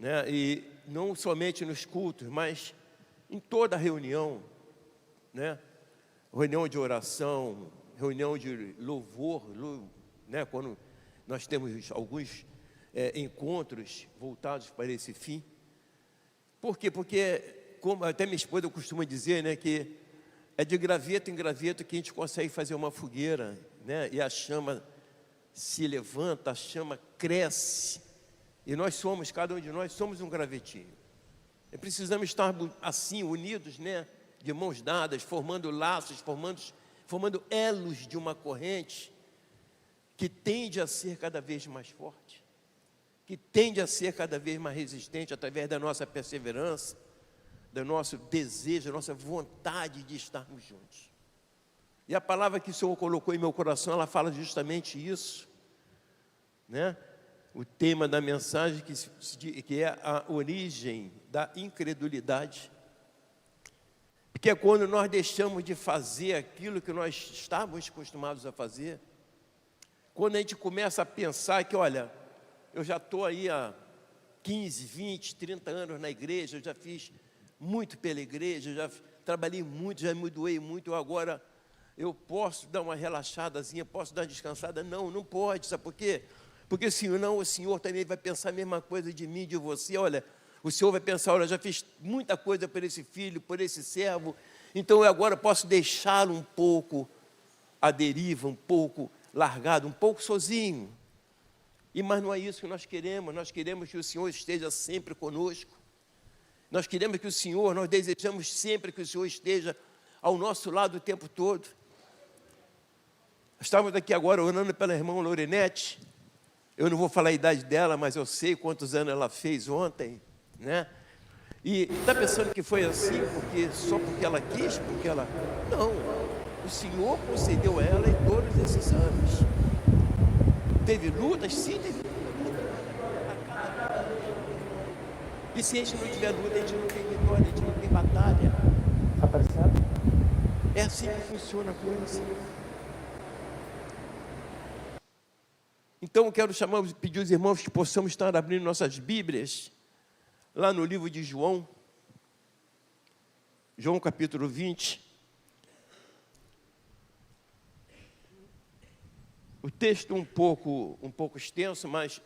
né? E não somente nos cultos, mas em toda reunião, né? Reunião de oração, reunião de louvor, né? Quando nós temos alguns encontros voltados para esse fim. Por quê? Porque, como até minha esposa costuma dizer, né, que é de graveto em graveto que a gente consegue fazer uma fogueira, né? E a chama se levanta, a chama cresce. E nós somos, cada um de nós somos um gravetinho. E precisamos estar assim, unidos, né? De mãos dadas, formando laços, formando elos de uma corrente que tende a ser cada vez mais forte, que tende a ser cada vez mais resistente através da nossa perseverança, do nosso desejo, da nossa vontade de estarmos juntos. E a palavra que o Senhor colocou em meu coração, ela fala justamente isso, né? O tema da mensagem que é a origem da incredulidade. Porque é quando nós deixamos de fazer aquilo que nós estávamos acostumados a fazer, quando a gente começa a pensar que, olha, eu já estou aí há 15, 20, 30 anos na igreja, eu já fiz muito pela igreja, eu já trabalhei muito, já me doei muito, agora eu posso dar uma relaxadazinha, posso dar uma descansada? Não, não pode, sabe por quê? Porque senão o Senhor também vai pensar a mesma coisa de mim, de você. Olha, o Senhor vai pensar, olha, eu já fiz muita coisa por esse filho, por esse servo, então eu agora posso deixá-lo um pouco à deriva, um pouco largado, um pouco sozinho. Mas não é isso que nós queremos que o Senhor esteja sempre conosco. Nós queremos que o Senhor, nós desejamos sempre que o Senhor esteja ao nosso lado o tempo todo. Estávamos aqui agora orando pela irmã Lorenete. Eu não vou falar a idade dela, mas eu sei quantos anos ela fez ontem, né? E está pensando que foi assim só porque ela quis, porque ela... Não, o Senhor concedeu a ela em todos esses anos. Teve lutas? Sim, teve lutas. E se a gente não tiver luta, a gente não tem vitória, a gente não tem batalha. Apareceu? É assim que funciona a coisa. Então eu quero pedir aos irmãos que possamos estar abrindo nossas Bíblias, lá no livro de João, João capítulo 20. O texto um pouco extenso, mas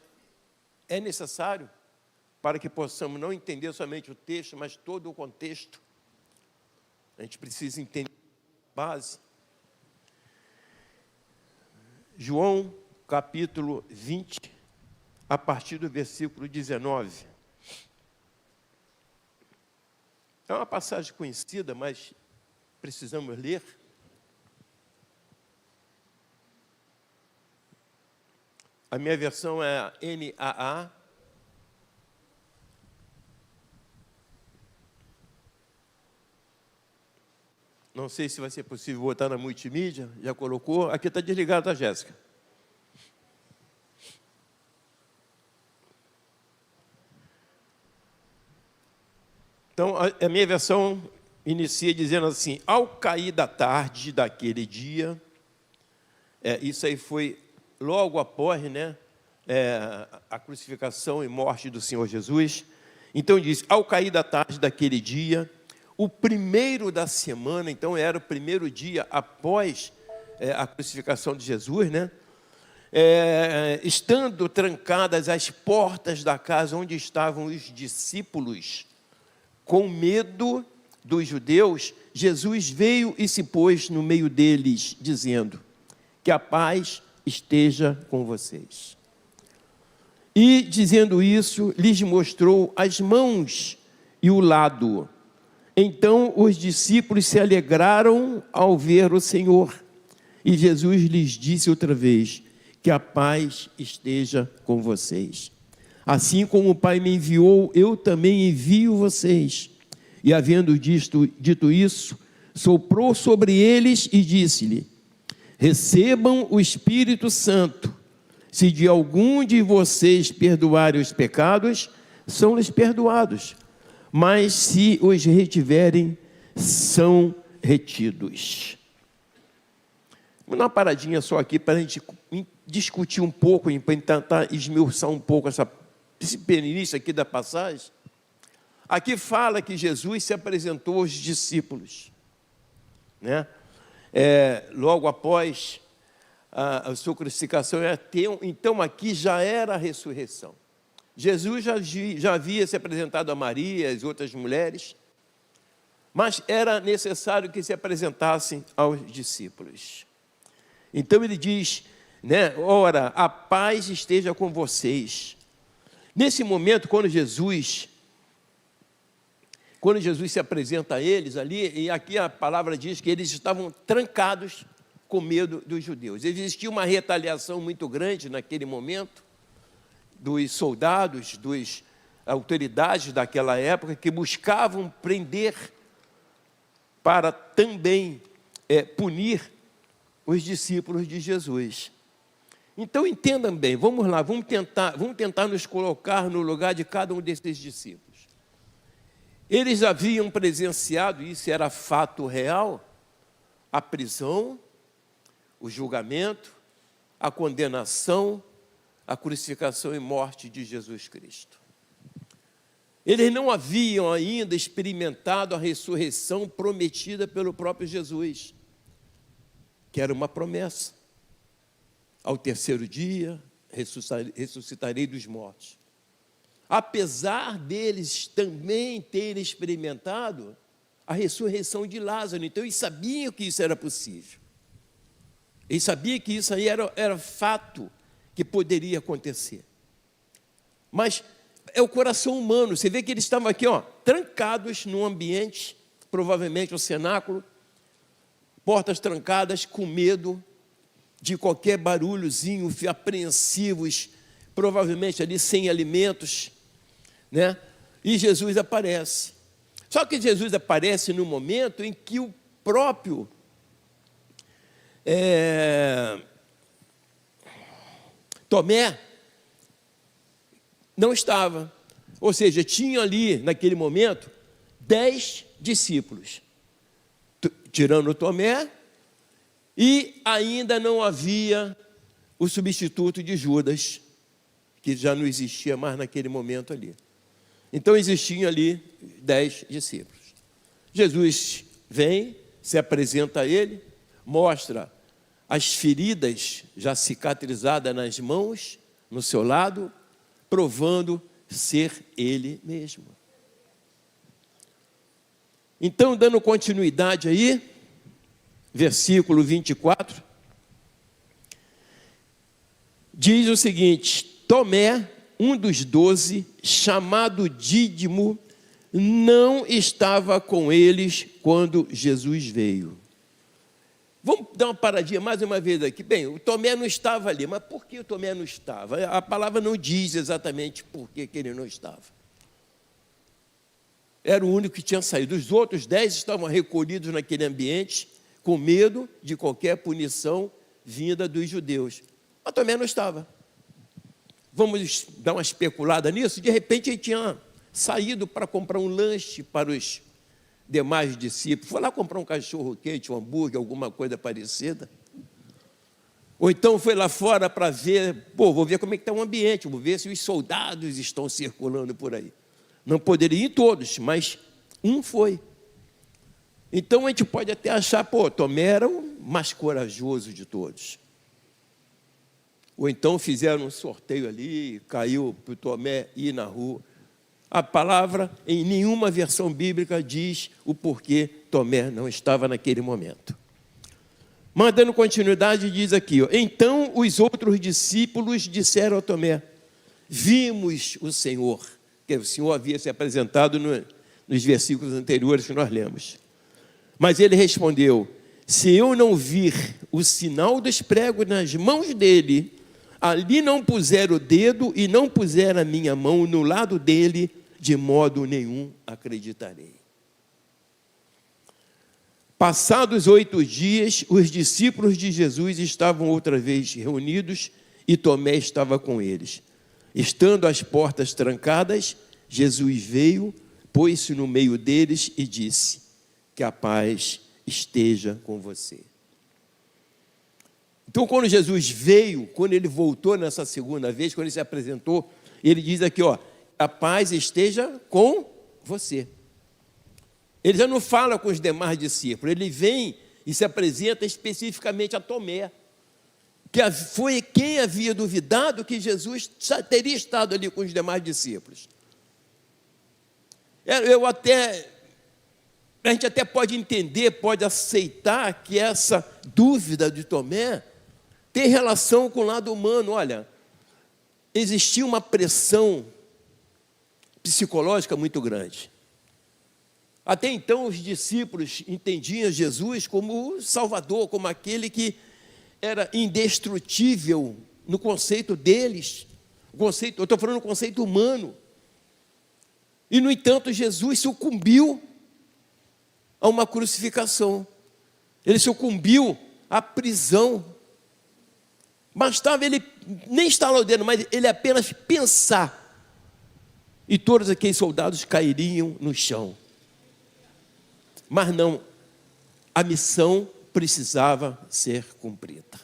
é necessário para que possamos não entender somente o texto, mas todo o contexto. A gente precisa entender a base. João capítulo 20, a partir do versículo 19. É uma passagem conhecida, mas precisamos ler. A minha versão é a NAA. Não sei se vai ser possível botar na multimídia. Já colocou? Aqui está desligado, tá, Jéssica? Então, a minha versão inicia dizendo assim: ao cair da tarde daquele dia, isso aí foi logo após, né, a crucificação e morte do Senhor Jesus. Então diz, ao cair da tarde daquele dia, o primeiro da semana, então era o primeiro dia após a crucificação de Jesus, né? Estando trancadas as portas da casa onde estavam os discípulos, com medo dos judeus, Jesus veio e se pôs no meio deles, dizendo, que a paz esteja com vocês. E, dizendo isso, lhes mostrou as mãos e o lado. Então, os discípulos se alegraram ao ver o Senhor. E Jesus lhes disse outra vez, que a paz esteja com vocês. Assim como o Pai me enviou, eu também envio vocês. E, havendo dito isso, soprou sobre eles e disse-lhe, recebam o Espírito Santo. Se de algum de vocês perdoarem os pecados, são-lhes perdoados. Mas se os retiverem, são retidos. Vamos dar uma paradinha só aqui para a gente discutir um pouco, para tentar esmiuçar um pouco início aqui da passagem, aqui fala que Jesus se apresentou aos discípulos, né? Logo após a sua crucificação, então aqui já era a ressurreição. Jesus já havia se apresentado a Maria e as outras mulheres, mas era necessário que se apresentassem aos discípulos. Então ele diz, né, ora, a paz esteja com vocês. Nesse momento, quando Jesus se apresenta a eles ali, e aqui a palavra diz que eles estavam trancados com medo dos judeus. Existia uma retaliação muito grande naquele momento, dos soldados, das autoridades daquela época, que buscavam prender para também punir os discípulos de Jesus. Então entendam bem, vamos lá, vamos tentar nos colocar no lugar de cada um desses discípulos. Eles haviam presenciado, isso era fato real, a prisão, o julgamento, a condenação, a crucificação e morte de Jesus Cristo. Eles não haviam ainda experimentado a ressurreição prometida pelo próprio Jesus, que era uma promessa. Ao terceiro dia, ressuscitarei dos mortos. Apesar deles também terem experimentado a ressurreição de Lázaro, então eles sabiam que isso era possível. Eles sabiam que isso aí era fato que poderia acontecer. Mas é o coração humano. Você vê que eles estavam aqui, trancados num ambiente, provavelmente um cenáculo, portas trancadas, com medo de qualquer barulhozinho, apreensivos, provavelmente ali sem alimentos, né? E Jesus aparece. Só que Jesus aparece no momento em que o próprio Tomé não estava. Ou seja, tinha ali, naquele momento, 10 discípulos, tirando Tomé, e ainda não havia o substituto de Judas, que já não existia mais naquele momento ali. Então, existiam ali 10 discípulos. Jesus vem, se apresenta a ele, mostra as feridas já cicatrizadas nas mãos, no seu lado, provando ser ele mesmo. Então, dando continuidade aí, versículo 24, diz o seguinte: Tomé, um dos 12, chamado Dídimo, não estava com eles quando Jesus veio. Vamos dar uma paradinha mais uma vez aqui. Bem, o Tomé não estava ali, mas por que o Tomé não estava? A palavra não diz exatamente por que ele não estava. Era o único que tinha saído. Os outros 10 estavam recolhidos naquele ambiente, com medo de qualquer punição vinda dos judeus. Mas Tomé não estava. Vamos dar uma especulada nisso? De repente ele tinha saído para comprar um lanche para os demais discípulos. Foi lá comprar um cachorro-quente, um hambúrguer, alguma coisa parecida. Ou então foi lá fora para ver, vou ver como é que está o ambiente, vou ver se os soldados estão circulando por aí. Não poderia ir todos, mas um foi. Então a gente pode até achar, Tomé era o mais corajoso de todos. Ou então fizeram um sorteio ali, caiu para o Tomé ir na rua. A palavra, em nenhuma versão bíblica, diz o porquê Tomé não estava naquele momento. Mas, dando continuidade, diz aqui, então os outros discípulos disseram a Tomé: vimos o Senhor, que o Senhor havia se apresentado nos versículos anteriores que nós lemos. Mas ele respondeu: se eu não vir o sinal dos pregos nas mãos dele, ali não puser o dedo e não puser a minha mão no lado dele, de modo nenhum acreditarei. Passados 8 dias, os discípulos de Jesus estavam outra vez reunidos e Tomé estava com eles. Estando as portas trancadas, Jesus veio, pôs-se no meio deles e disse: que a paz esteja com você. Então, quando Jesus veio, quando ele voltou nessa segunda vez, quando ele se apresentou, Ele diz aqui, ó, a paz esteja com você. Ele já não fala com os demais discípulos, ele vem e se apresenta especificamente a Tomé, que foi quem havia duvidado que Jesus teria estado ali com os demais discípulos. A gente até pode entender, pode aceitar que essa dúvida de Tomé tem relação com o lado humano. Olha, existia uma pressão psicológica muito grande. Até então, os discípulos entendiam Jesus como o Salvador, como aquele que era indestrutível no conceito deles. Eu estou falando no conceito humano. E, no entanto, Jesus sucumbiu a uma crucificação. Ele sucumbiu à prisão. Bastava ele nem estalar o dedo, mas ele apenas pensar, e todos aqueles soldados cairiam no chão. Mas não, a missão precisava ser cumprida.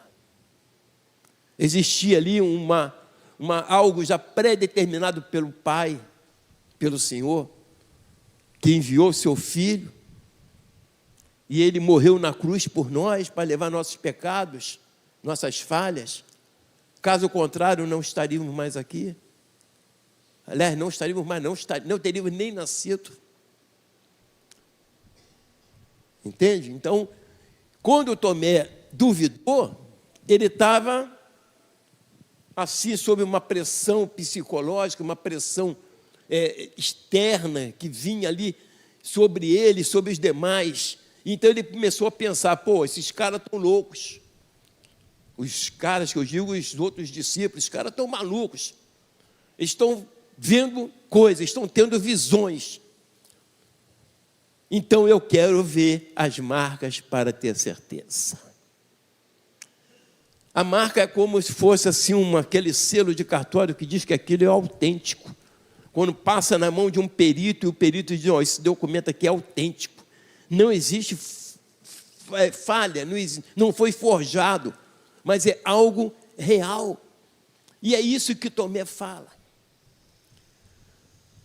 Existia ali algo já pré-determinado pelo Pai, pelo Senhor, que enviou seu Filho, e Ele morreu na cruz por nós, para levar nossos pecados, nossas falhas. Caso contrário, não estaríamos mais aqui. Aliás, não estaríamos mais, não teríamos nem nascido. Entende? Então, quando Tomé duvidou, ele estava assim, sob uma pressão psicológica, uma pressão externa que vinha ali sobre ele, sobre os demais. Então ele começou a pensar, pô, esses caras estão loucos. Os caras que eu digo, os outros discípulos, os caras estão malucos. Eles estão vendo coisas, estão tendo visões. Então eu quero ver as marcas para ter certeza. A marca é como se fosse assim aquele selo de cartório que diz que aquilo é autêntico. Quando passa na mão de um perito, e o perito diz, ó, esse documento aqui é autêntico. Não existe falha, não foi forjado, mas é algo real. E é isso que Tomé fala.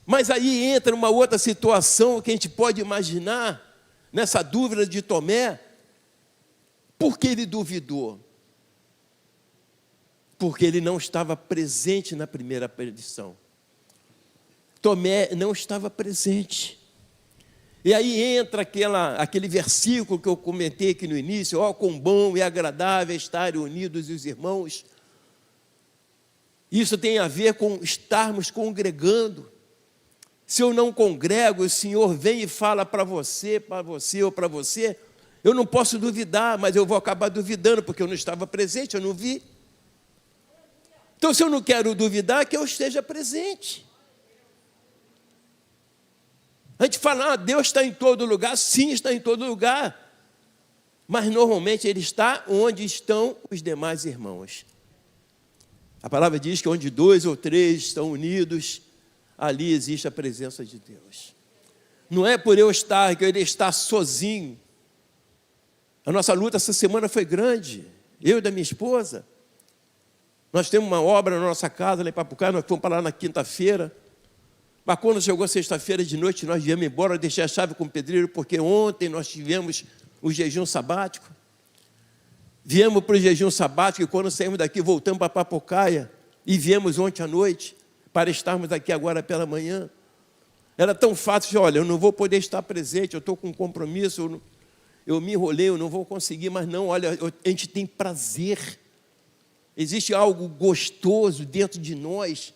Mas aí entra uma outra situação que a gente pode imaginar, nessa dúvida de Tomé. Por que ele duvidou? Porque ele não estava presente na primeira predição. Tomé não estava presente. E aí entra aquele versículo que eu comentei aqui no início, ó, quão bom e agradável estarem unidos os irmãos. Isso tem a ver com estarmos congregando. Se eu não congrego, o Senhor vem e fala para você ou para você, eu não posso duvidar, mas eu vou acabar duvidando, porque eu não estava presente, eu não vi. Então, se eu não quero duvidar, que eu esteja presente. A gente fala, Deus está em todo lugar, sim, está em todo lugar, mas normalmente Ele está onde estão os demais irmãos. A palavra diz que onde 2 ou 3 estão unidos, ali existe a presença de Deus. Não é por eu estar, que ele está sozinho. A nossa luta essa semana foi grande, eu e da minha esposa. Nós temos uma obra na nossa casa, lá em Papucá, nós fomos para lá na quinta-feira. Mas quando chegou sexta-feira de noite, nós viemos embora, eu deixei a chave com o pedreiro, porque ontem nós tivemos o jejum sabático. Viemos para o jejum sabático e quando saímos daqui, voltamos para Papucaia e viemos ontem à noite, para estarmos aqui agora pela manhã. Era tão fácil, olha, eu não vou poder estar presente, eu estou com um compromisso, eu me enrolei, eu não vou conseguir, mas não, olha, a gente tem prazer. Existe algo gostoso dentro de nós,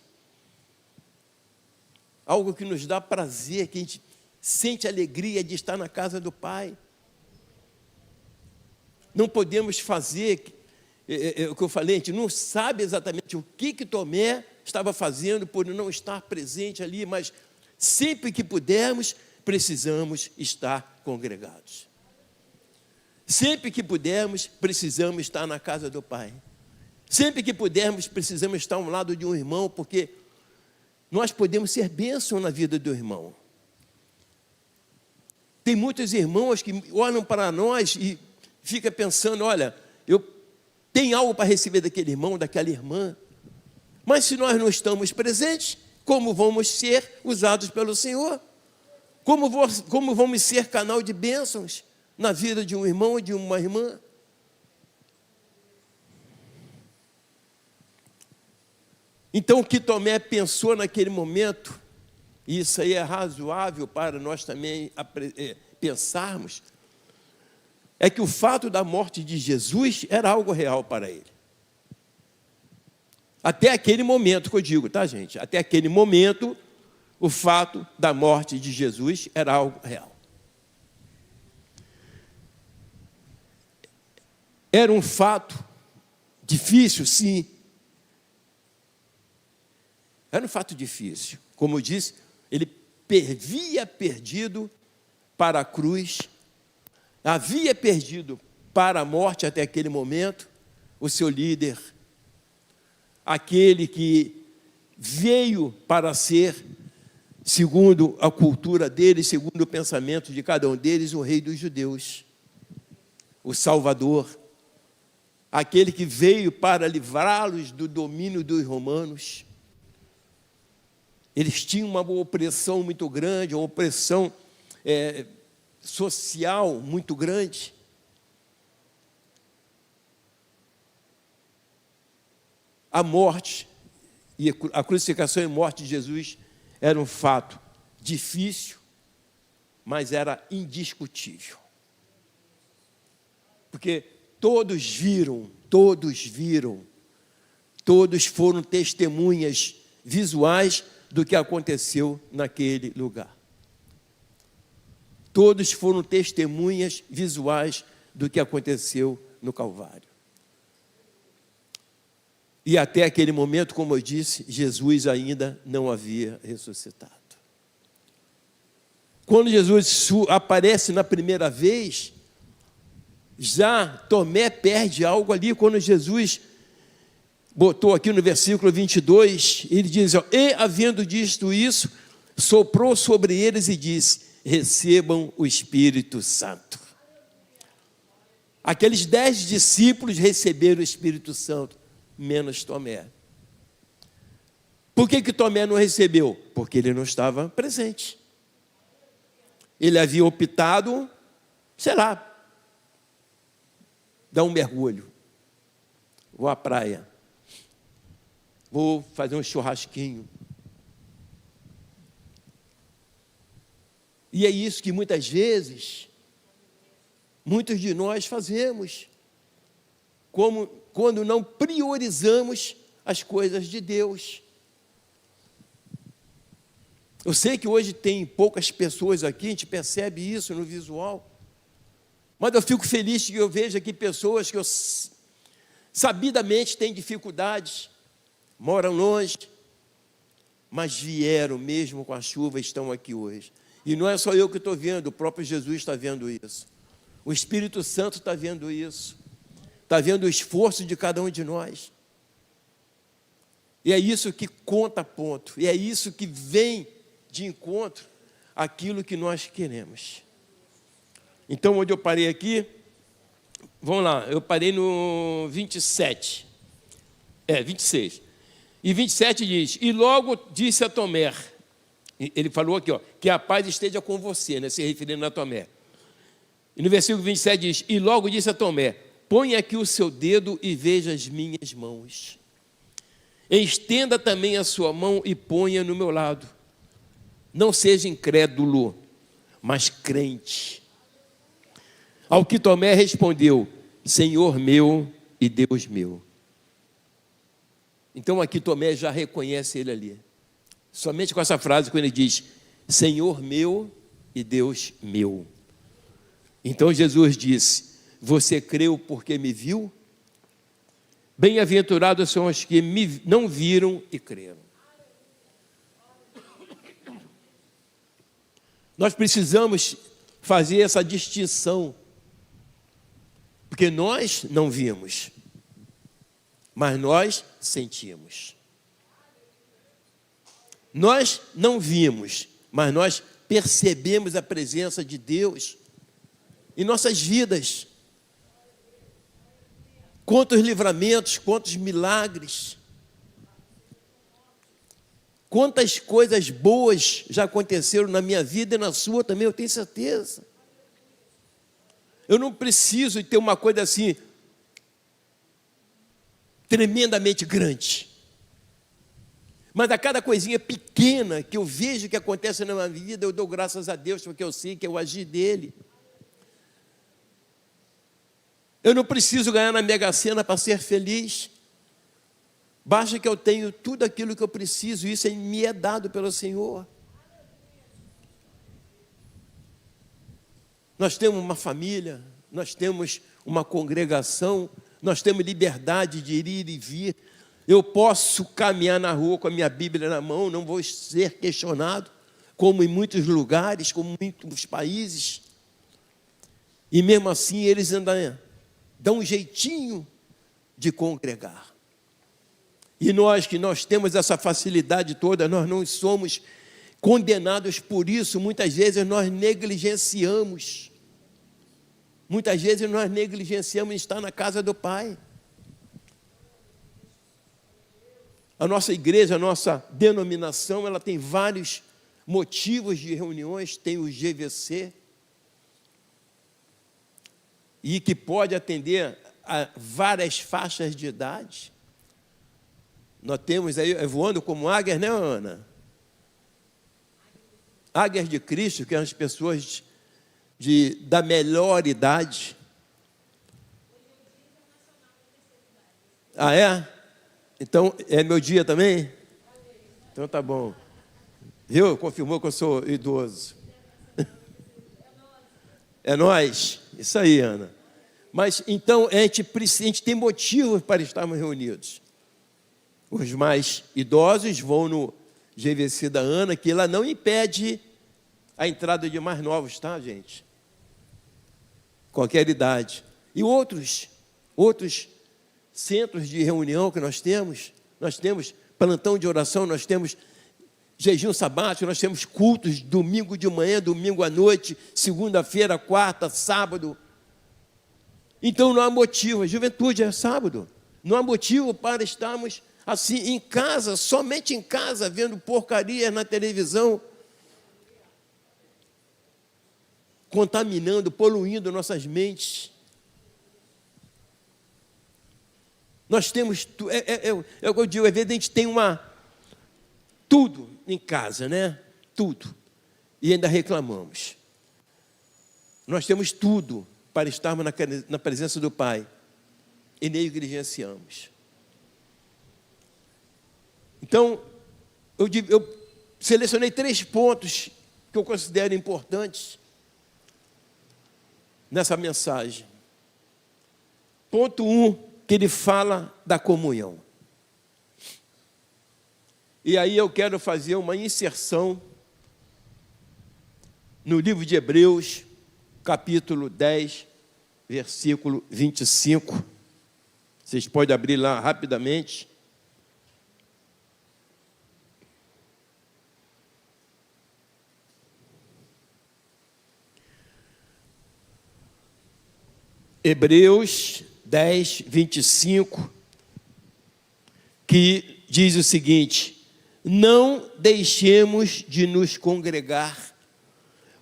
algo que nos dá prazer, que a gente sente alegria de estar na casa do Pai. Não podemos fazer, o que eu falei, a gente não sabe exatamente o que Tomé estava fazendo por não estar presente ali, mas sempre que pudermos, precisamos estar congregados. Sempre que pudermos, precisamos estar na casa do Pai. Sempre que pudermos, precisamos estar ao lado de um irmão, porque nós podemos ser bênção na vida do irmão. Tem muitos irmãos que olham para nós e ficam pensando, olha, eu tenho algo para receber daquele irmão, daquela irmã. Mas se nós não estamos presentes, como vamos ser usados pelo Senhor? Como vamos ser canal de bênçãos na vida de um irmão ou de uma irmã? Então, o que Tomé pensou naquele momento, e isso aí é razoável para nós também pensarmos, é que o fato da morte de Jesus era algo real para ele. Até aquele momento que eu digo, tá, gente? Até aquele momento, o fato da morte de Jesus era algo real. Era um fato difícil, sim. Era um fato difícil. Como eu disse, ele havia perdido para a cruz, havia perdido para a morte até aquele momento o seu líder, aquele que veio para ser, segundo a cultura deles, segundo o pensamento de cada um deles, o rei dos judeus, o Salvador, aquele que veio para livrá-los do domínio dos romanos. Eles tinham uma opressão muito grande, uma opressão social muito grande. A morte e a crucificação e morte de Jesus era um fato difícil, mas era indiscutível. Porque todos viram, todos foram testemunhas visuais do que aconteceu naquele lugar. Todos foram testemunhas visuais do que aconteceu no Calvário. E até aquele momento, como eu disse, Jesus ainda não havia ressuscitado. Quando Jesus aparece na primeira vez, já Tomé perde algo ali. Quando Jesus botou aqui no versículo 22, ele diz, e havendo dito isso, soprou sobre eles e disse, recebam o Espírito Santo. Aqueles 10 discípulos receberam o Espírito Santo, menos Tomé. Por que Tomé não recebeu? Porque ele não estava presente. Ele havia optado, sei lá, dar um mergulho, vou à praia, vou fazer um churrasquinho. E é isso que muitas vezes, muitos de nós fazemos, quando não priorizamos as coisas de Deus. Eu sei que hoje tem poucas pessoas aqui, a gente percebe isso no visual, mas eu fico feliz que eu vejo aqui pessoas que sabidamente têm dificuldades, moram longe, mas vieram mesmo com a chuva e estão aqui hoje. E não é só eu que estou vendo, o próprio Jesus está vendo isso. O Espírito Santo está vendo isso. Está vendo o esforço de cada um de nós. E é isso que conta ponto. E é isso que vem de encontro àquilo que nós queremos. Então, onde eu parei aqui, vamos lá, eu parei no 26. E 27 diz, e logo disse a Tomé, ele falou aqui, que a paz esteja com você, né, se referindo a Tomé. E no versículo 27 diz, e logo disse a Tomé, põe aqui o seu dedo e veja as minhas mãos. Estenda também a sua mão e ponha no meu lado. Não seja incrédulo, mas crente. Ao que Tomé respondeu, Senhor meu e Deus meu. Então aqui Tomé já reconhece ele ali. Somente com essa frase, quando ele diz, Senhor meu e Deus meu. Então Jesus disse, você creu porque me viu? Bem-aventurados são os que me não viram e creram. Nós precisamos fazer essa distinção, porque nós não vimos, mas nós sentimos. Nós não vimos, mas nós percebemos a presença de Deus em nossas vidas. Quantos livramentos, quantos milagres. Quantas coisas boas já aconteceram na minha vida e na sua também, eu tenho certeza. Eu não preciso ter uma coisa assim, tremendamente grande. Mas a cada coisinha pequena que eu vejo que acontece na minha vida, eu dou graças a Deus, porque eu sei que é o agir dele. Eu não preciso ganhar na Mega Sena para ser feliz. Basta que eu tenho tudo aquilo que eu preciso, e isso me é dado pelo Senhor. Nós temos uma família, nós temos uma congregação, nós temos liberdade de ir e vir. Eu posso caminhar na rua com a minha Bíblia na mão, não vou ser questionado, como em muitos lugares, como em muitos países. E mesmo assim eles ainda dão um jeitinho de congregar. E nós que nós temos essa facilidade toda, nós não somos condenados por isso. Muitas vezes nós negligenciamos. Muitas vezes nós negligenciamos estar na casa do Pai. A nossa igreja, a nossa denominação, ela tem vários motivos de reuniões, tem o GVC, e que pode atender a várias faixas de idade. Nós temos aí, voando como águias, né, Ana? Águias de Cristo, que são as pessoas da melhor idade. Ah, é? Então, é meu dia também? Então tá bom. Viu? Confirmou que eu sou idoso. É nós? Isso aí, Ana. Mas, então, a gente tem motivos para estarmos reunidos. Os mais idosos vão no GVC da Ana, que ela não impede a entrada de mais novos, tá, gente? Qualquer idade. E outros centros de reunião que nós temos plantão de oração, nós temos jejum sabático, nós temos cultos domingo de manhã, domingo à noite, segunda-feira, quarta, sábado. Então não há motivo, a juventude é sábado, não há motivo para estarmos assim em casa, somente em casa, vendo porcaria na televisão, contaminando, poluindo nossas mentes. Nós temos, é o que eu digo, às vezes a gente tem tudo em casa, né? Tudo. E ainda reclamamos. Nós temos tudo para estarmos na presença do Pai e negligenciamos. Então, eu selecionei 3 pontos que eu considero importantes nessa mensagem. Ponto 1, que ele fala da comunhão. E aí eu quero fazer uma inserção no livro de Hebreus, capítulo 10, versículo 25. Vocês podem abrir lá rapidamente. Hebreus 10, 25, que diz o seguinte: não deixemos de nos congregar,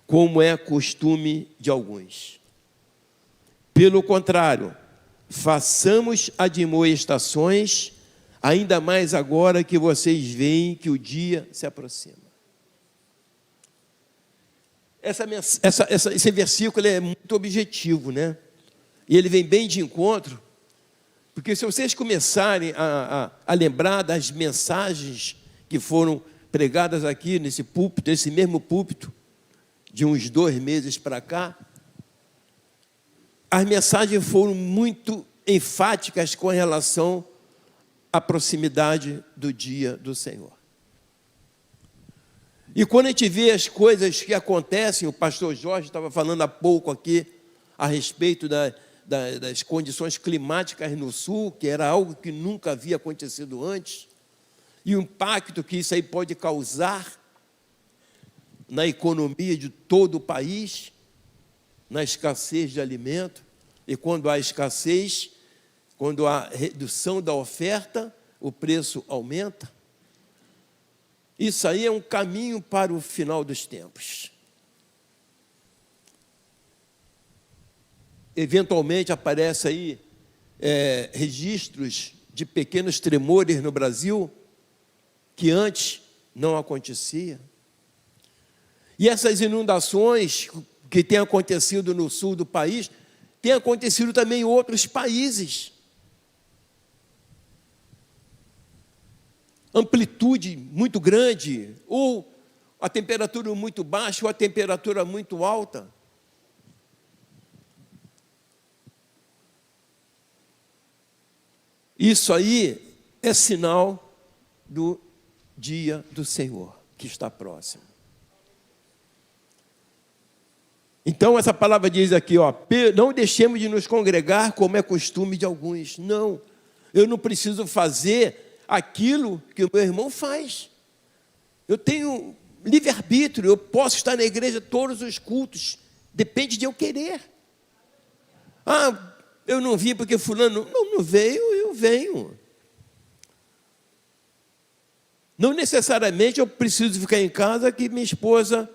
como é costume de alguns. Pelo contrário, façamos admoestações, ainda mais agora que vocês veem que o dia se aproxima. Esse versículo é muito objetivo, né? E ele vem bem de encontro, porque se vocês começarem a lembrar das mensagens que foram pregadas aqui nesse púlpito, nesse mesmo púlpito, de uns 2 meses para cá, as mensagens foram muito enfáticas com relação à proximidade do dia do Senhor. E quando a gente vê as coisas que acontecem, o pastor Jorge estava falando há pouco aqui a respeito das condições climáticas no sul, que era algo que nunca havia acontecido antes, e o impacto que isso aí pode causar na economia de todo o país, na escassez de alimento. E quando há escassez, quando há redução da oferta, o preço aumenta. Isso aí é um caminho para o final dos tempos. Eventualmente aparece aí registros de pequenos tremores no Brasil, que antes não acontecia. E essas inundações que têm acontecido no sul do país, têm acontecido também em outros países. Amplitude muito grande, ou a temperatura muito baixa, ou a temperatura muito alta. Isso aí é sinal do dia do Senhor, que está próximo. Então, essa palavra diz aqui, ó, não deixemos de nos congregar como é costume de alguns. Não, eu não preciso fazer aquilo que o meu irmão faz. Eu tenho livre-arbítrio, eu posso estar na igreja todos os cultos, depende de eu querer. Ah, eu não vim porque fulano não veio, eu venho. Não necessariamente eu preciso ficar em casa que minha esposa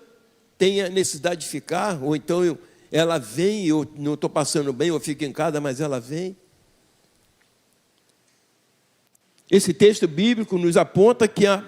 tenha necessidade de ficar, ou então ela vem, eu não estou passando bem, eu fico em casa, mas ela vem. Esse texto bíblico nos aponta que a